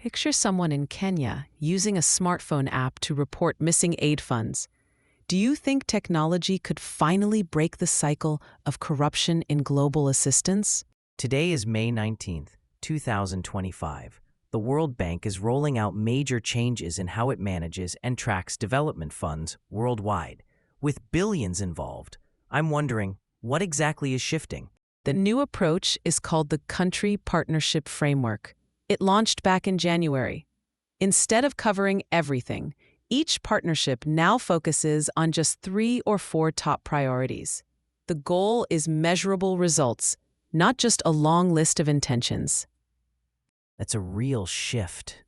Picture someone in Kenya using a smartphone app to report missing aid funds. Do you think technology could finally break the cycle of corruption in global assistance? Today is May 19th, 2025. The World Bank is rolling out major changes in how it manages and tracks development funds worldwide. With billions involved, I'm wondering, what exactly is shifting? The new approach is called the Country Partnership Framework. It launched back in January. Instead of covering everything, each partnership now focuses on just 3 or 4 top priorities. The goal is measurable results, not just a long list of intentions. That's a real shift.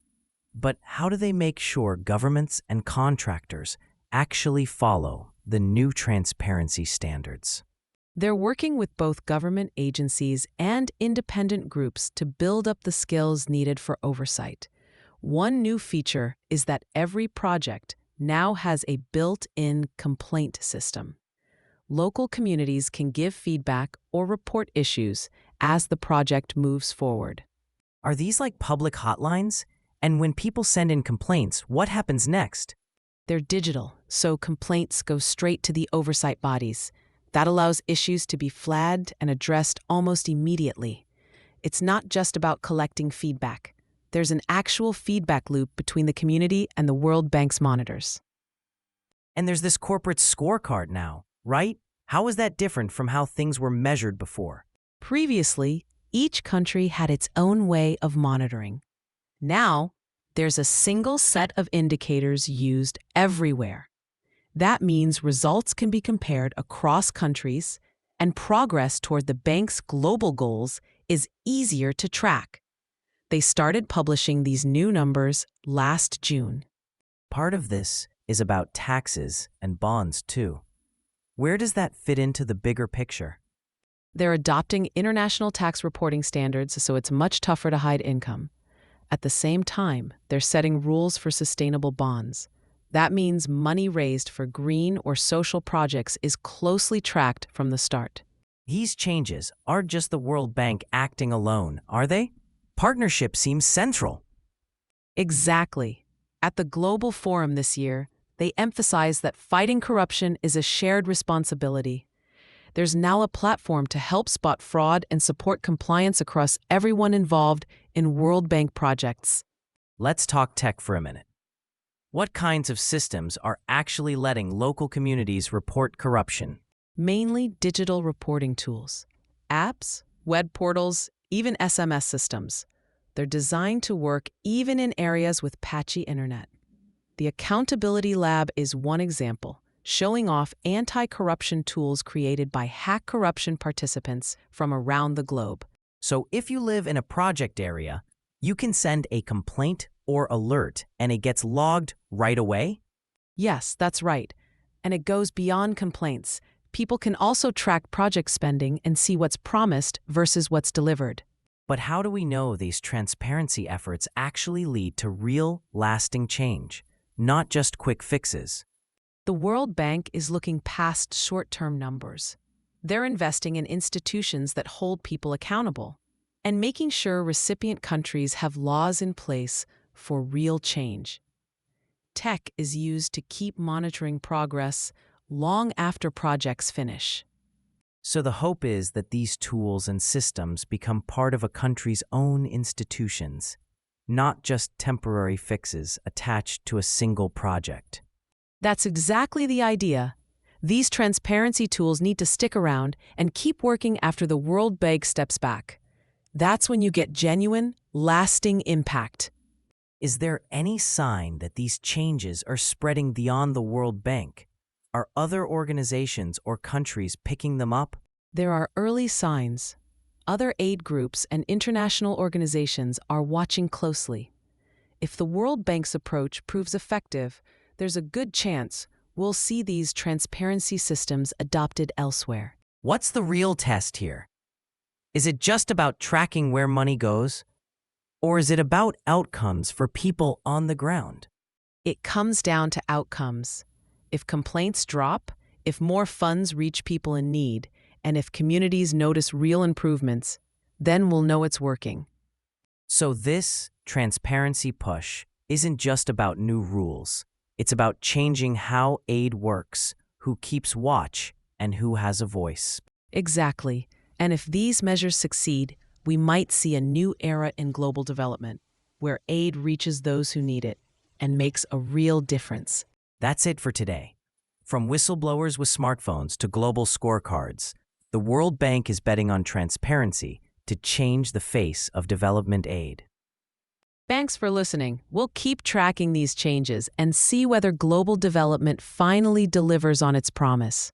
But how do they make sure governments and contractors actually follow the new transparency standards? They're working with both government agencies and independent groups to build up the skills needed for oversight. One new feature is that every project now has a built-in complaint system. Local communities can give feedback or report issues as the project moves forward. Are these like public hotlines? And when people send in complaints, what happens next? They're digital, so complaints go straight to the oversight bodies. That allows issues to be flagged and addressed almost immediately. It's not just about collecting feedback. There's an actual feedback loop between the community and the World Bank's monitors. And there's this corporate scorecard now, right? How is that different from how things were measured before? Previously, each country had its own way of monitoring. Now, there's a single set of indicators used everywhere. That means results can be compared across countries, and progress toward the bank's global goals is easier to track. They started publishing these new numbers last June. Part of this is about taxes and bonds, too. Where does that fit into the bigger picture? They're adopting international tax reporting standards, so it's much tougher to hide income. At the same time, they're setting rules for sustainable bonds. That means money raised for green or social projects is closely tracked from the start. These changes aren't just the World Bank acting alone, are they? Partnership seems central. Exactly. At the Global Forum this year, they emphasized that fighting corruption is a shared responsibility. There's now a platform to help spot fraud and support compliance across everyone involved in World Bank projects. Let's talk tech for a minute. What kinds of systems are actually letting local communities report corruption? Mainly digital reporting tools, apps, web portals, even SMS systems. They're designed to work even in areas with patchy internet. The Accountability Lab is one example, showing off anti-corruption tools created by hack corruption participants from around the globe. So if you live in a project area, you can send a complaint or alert and it gets logged right away? Yes, that's right. And it goes beyond complaints. People can also track project spending and see what's promised versus what's delivered. But how do we know these transparency efforts actually lead to real, lasting change, not just quick fixes? The World Bank is looking past short-term numbers. They're investing in institutions that hold people accountable and making sure recipient countries have laws in place for real change. Tech is used to keep monitoring progress long after projects finish. So the hope is that these tools and systems become part of a country's own institutions, not just temporary fixes attached to a single project. That's exactly the idea. These transparency tools need to stick around and keep working after the World Bank steps back. That's when you get genuine, lasting impact. Is there any sign that these changes are spreading beyond the World Bank? Are other organizations or countries picking them up? There are early signs. Other aid groups and international organizations are watching closely. If the World Bank's approach proves effective, there's a good chance we'll see these transparency systems adopted elsewhere. What's the real test here? Is it just about tracking where money goes? Or is it about outcomes for people on the ground? It comes down to outcomes. If complaints drop, if more funds reach people in need, and if communities notice real improvements, then we'll know it's working. So this transparency push isn't just about new rules. It's about changing how aid works, who keeps watch, and who has a voice. Exactly. And if these measures succeed, we might see a new era in global development, where aid reaches those who need it and makes a real difference. That's it for today. From whistleblowers with smartphones to global scorecards, the World Bank is betting on transparency to change the face of development aid. Thanks for listening. We'll keep tracking these changes and see whether global development finally delivers on its promise.